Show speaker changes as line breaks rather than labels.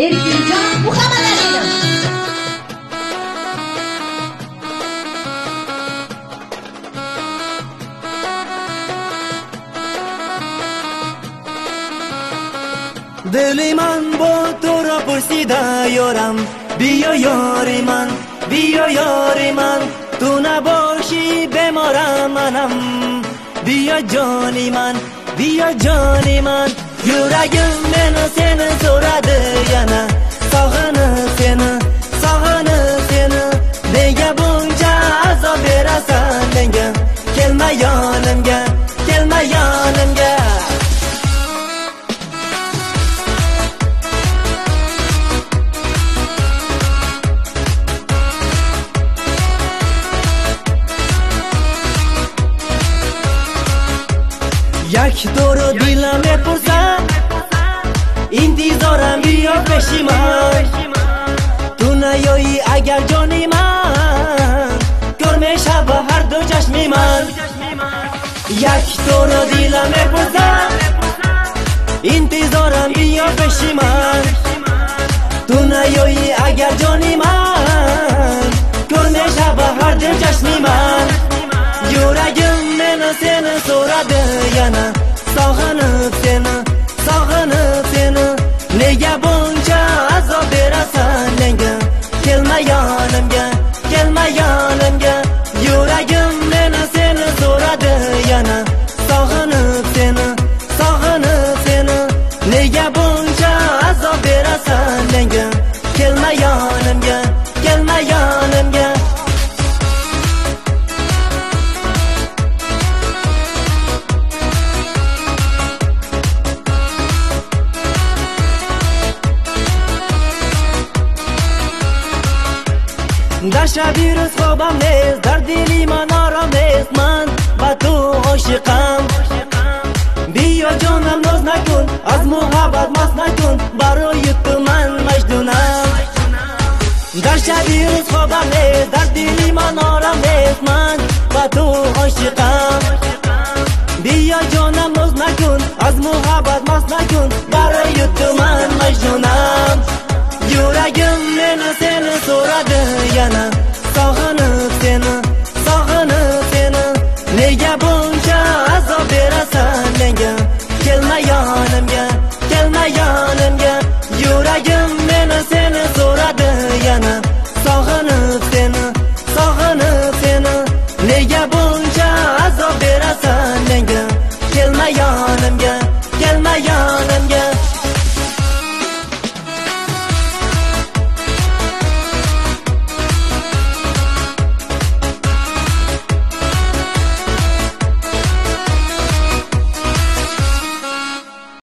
Erkinjon Muhammadaliyev.
Diliman bu to'ra pursida yoram, biyo yoriman, biyo yoriman, tuna boshi bemoram manam, biyo joniman, biyo joniman, yuragim meni seni so'radi yana, sog'inib seni, sog'inib seni, nega buncha azob berasan menga, kelma yonimga, kelma yonimga. یک دورو دیلم بپرسم انتظارم بیا پیشی من تو نیایی اگر جانی من گرمه شب هر دو چشمی من یک دورو دیلم بپرسم انتظارم بیا پیشی من تو نیایی اگر جانی من گرمه شب هر دو چشمی من yuragim meni seni so'radi yana, sog'inib seni, sog'inib seni, nega buncha azob berasan menga, kelma yonimga, kelma yonimga. Yuragim meni seni so'radi yana, sog'inib seni, sog'inib seni, nega buncha azob berasan menga, kelma yonimga, kelma yonimga. در شب روز خوابم نیست، در دلی من آرام نیست، من با تو عاشقم. بیا جانم ناز نکن، از محبت مست نکن، برای تو من مجنونم. در شب روز خوابم نیست، در دلی من آرام نیست، من با تو عاشقم. بیا جانم ناز نکن، از محبت مست نکن، برای تو من مجنونم. Yuragim meni seni so'radi yana, sog'inib seni, sog'inib seni, nega buncha azob berasan menga, kelma yonimga, kelma yonimga.